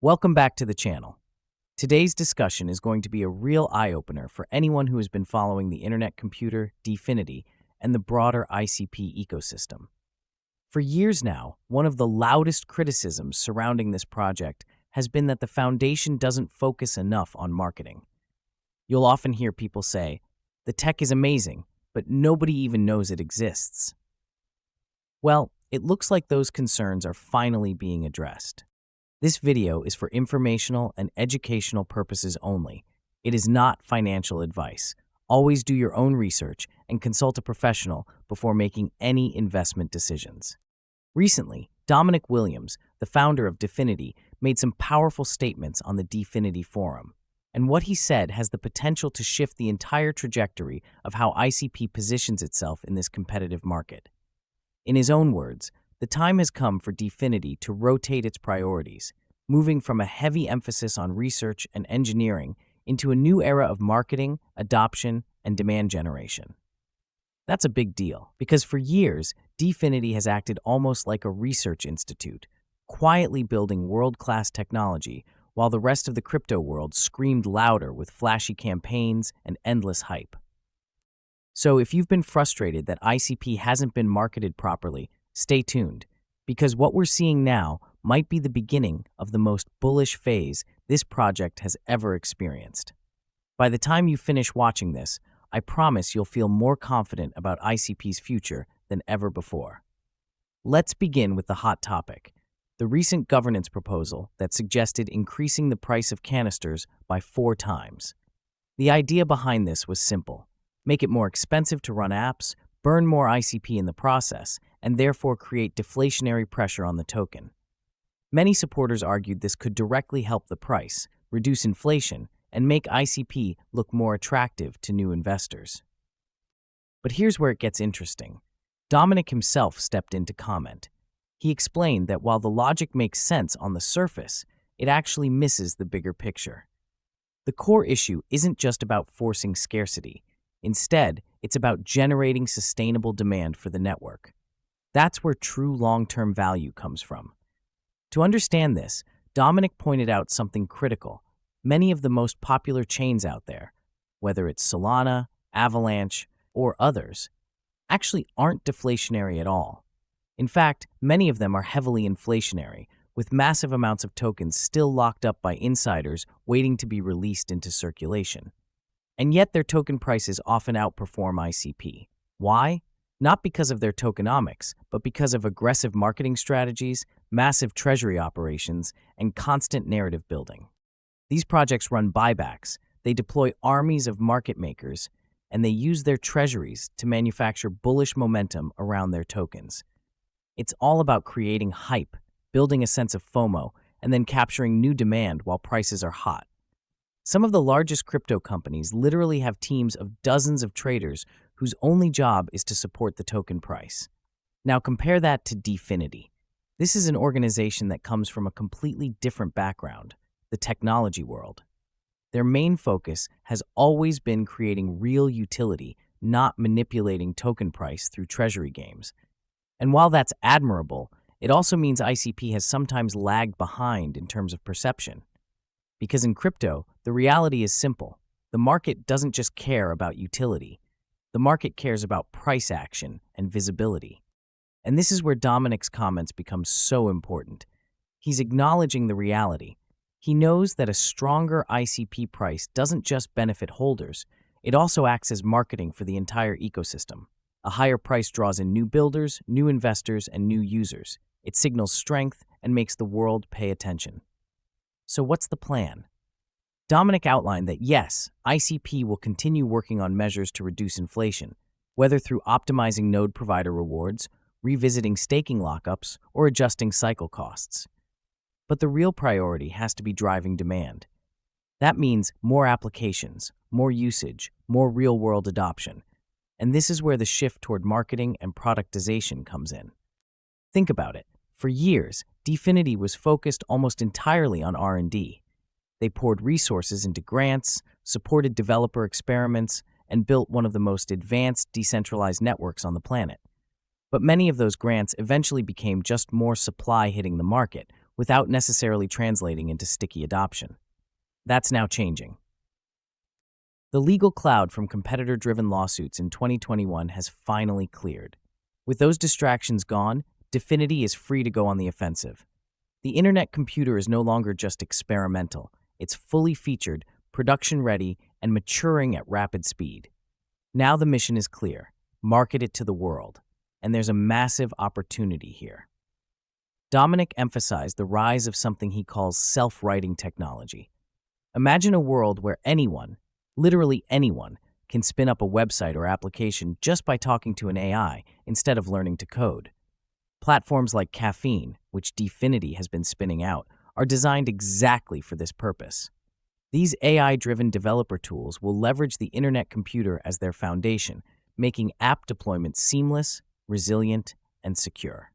Welcome back to the channel. Today's discussion is going to be a real eye-opener for anyone who has been following the Internet Computer, DFINITY, and the broader ICP ecosystem. For years now, one of the loudest criticisms surrounding this project has been that the foundation doesn't focus enough on marketing. You'll often hear people say, "The tech is amazing, but nobody even knows it exists." Well, it looks like those concerns are finally being addressed. This video is for informational and educational purposes only. It is not financial advice. Always do your own research and consult a professional before making any investment decisions. Recently, Dominic Williams, the founder of DFINITY, made some powerful statements on the DFINITY forum. And what he said has the potential to shift the entire trajectory of how ICP positions itself in this competitive market. In his own words, the time has come for DFINITY to rotate its priorities, moving from a heavy emphasis on research and engineering into a new era of marketing, adoption, and demand generation. That's a big deal, because for years, DFINITY has acted almost like a research institute, quietly building world-class technology while the rest of the crypto world screamed louder with flashy campaigns and endless hype. So if you've been frustrated that ICP hasn't been marketed properly, stay tuned, because what we're seeing now might be the beginning of the most bullish phase this project has ever experienced. By the time you finish watching this, I promise you'll feel more confident about ICP's future than ever before. Let's begin with the hot topic, the recent governance proposal that suggested increasing the price of canisters by 4 times. The idea behind this was simple: make it more expensive to run apps, burn more ICP in the process, and therefore create deflationary pressure on the token. Many supporters argued this could directly help the price, reduce inflation, and make ICP look more attractive to new investors. But here's where it gets interesting. Dominic himself stepped in to comment. He explained that while the logic makes sense on the surface, it actually misses the bigger picture. The core issue isn't just about forcing scarcity. Instead, it's about generating sustainable demand for the network. That's where true long-term value comes from. To understand this, Dominic pointed out something critical. Many of the most popular chains out there, whether it's Solana, Avalanche, or others, actually aren't deflationary at all. In fact, many of them are heavily inflationary, with massive amounts of tokens still locked up by insiders waiting to be released into circulation. And yet their token prices often outperform ICP. Why? Not because of their tokenomics, but because of aggressive marketing strategies, massive treasury operations, and constant narrative building. These projects run buybacks, they deploy armies of market makers, and they use their treasuries to manufacture bullish momentum around their tokens. It's all about creating hype, building a sense of FOMO, and then capturing new demand while prices are hot. Some of the largest crypto companies literally have teams of dozens of traders whose only job is to support the token price. Now compare that to DFINITY. This is an organization that comes from a completely different background, the technology world. Their main focus has always been creating real utility, not manipulating token price through treasury games. And while that's admirable, it also means ICP has sometimes lagged behind in terms of perception. Because in crypto, the reality is simple. The market doesn't just care about utility. The market cares about price action and visibility. And this is where Dominic's comments become so important. He's acknowledging the reality. He knows that a stronger ICP price doesn't just benefit holders, it also acts as marketing for the entire ecosystem. A higher price draws in new builders, new investors, and new users. It signals strength and makes the world pay attention. So what's the plan? Dominic outlined that yes, ICP will continue working on measures to reduce inflation, whether through optimizing node provider rewards, revisiting staking lockups, or adjusting cycle costs. But the real priority has to be driving demand. That means more applications, more usage, more real-world adoption. And this is where the shift toward marketing and productization comes in. Think about it. For years, DFINITY was focused almost entirely on R&D. They poured resources into grants, supported developer experiments, and built one of the most advanced decentralized networks on the planet. But many of those grants eventually became just more supply hitting the market, without necessarily translating into sticky adoption. That's now changing. The legal cloud from competitor-driven lawsuits in 2021 has finally cleared. With those distractions gone, DFINITY is free to go on the offensive. The internet computer is no longer just experimental. It's fully featured, production-ready, and maturing at rapid speed. Now the mission is clear. Market it to the world. And there's a massive opportunity here. Dominic emphasized the rise of something he calls self-writing technology. Imagine a world where anyone, literally anyone, can spin up a website or application just by talking to an AI instead of learning to code. Platforms like Caffeine, which DFINITY has been spinning out, are designed exactly for this purpose. These AI-driven developer tools will leverage the internet computer as their foundation, making app deployment seamless, resilient, and secure.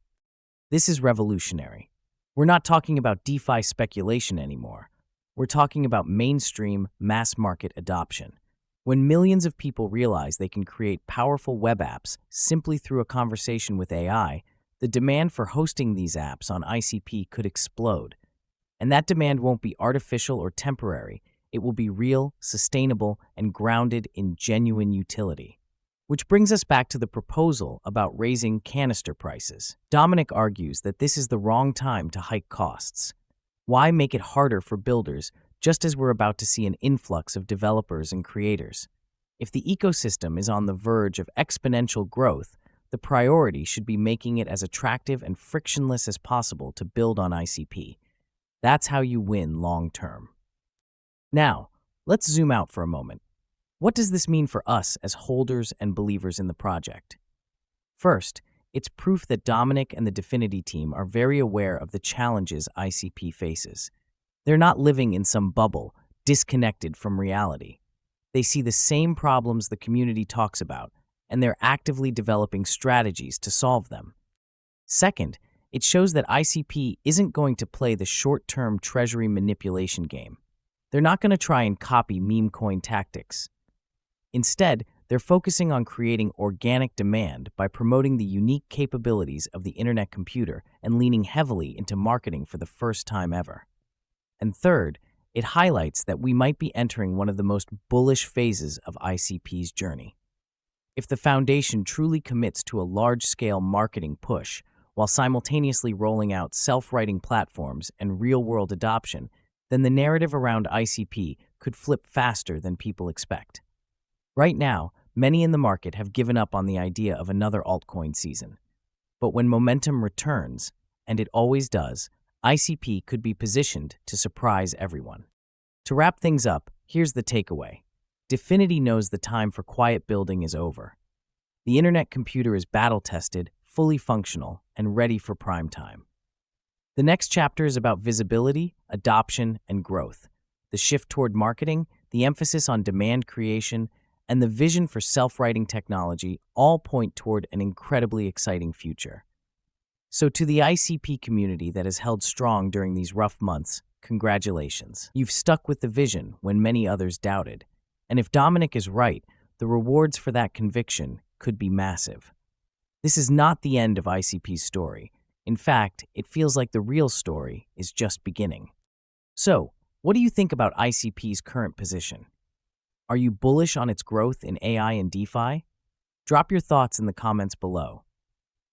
This is revolutionary. We're not talking about DeFi speculation anymore. We're talking about mainstream, mass-market adoption. When millions of people realize they can create powerful web apps simply through a conversation with AI, the demand for hosting these apps on ICP could explode. And that demand won't be artificial or temporary. It will be real, sustainable, and grounded in genuine utility. Which brings us back to the proposal about raising canister prices. Dominic argues that this is the wrong time to hike costs. Why make it harder for builders just as we're about to see an influx of developers and creators? If the ecosystem is on the verge of exponential growth, the priority should be making it as attractive and frictionless as possible to build on ICP. That's how you win long term. Now, let's zoom out for a moment. What does this mean for us as holders and believers in the project? First, it's proof that Dominic and the DFINITY team are very aware of the challenges ICP faces. They're not living in some bubble, disconnected from reality. They see the same problems the community talks about, and they're actively developing strategies to solve them. Second, it shows that ICP isn't going to play the short-term treasury manipulation game. They're not going to try and copy meme coin tactics. Instead, they're focusing on creating organic demand by promoting the unique capabilities of the internet computer and leaning heavily into marketing for the first time ever. And third, it highlights that we might be entering one of the most bullish phases of ICP's journey. If the foundation truly commits to a large-scale marketing push while simultaneously rolling out self-writing platforms and real-world adoption, then the narrative around ICP could flip faster than people expect. Right now, many in the market have given up on the idea of another altcoin season. But when momentum returns, and it always does, ICP could be positioned to surprise everyone. To wrap things up, here's the takeaway. DFINITY knows the time for quiet building is over. The internet computer is battle-tested, fully functional, and ready for prime time. The next chapter is about visibility, adoption, and growth. The shift toward marketing, the emphasis on demand creation, and the vision for self-writing technology all point toward an incredibly exciting future. So to the ICP community that has held strong during these rough months, congratulations. You've stuck with the vision when many others doubted. And if Dominic is right, the rewards for that conviction could be massive. This is not the end of ICP's story. In fact, it feels like the real story is just beginning. So, what do you think about ICP's current position? Are you bullish on its growth in AI and DeFi? Drop your thoughts in the comments below.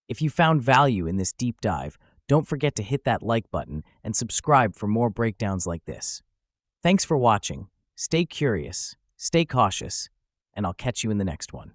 If you found value in this deep dive, don't forget to hit that like button and subscribe for more breakdowns like this. Thanks for watching. Stay curious, stay cautious, and I'll catch you in the next one.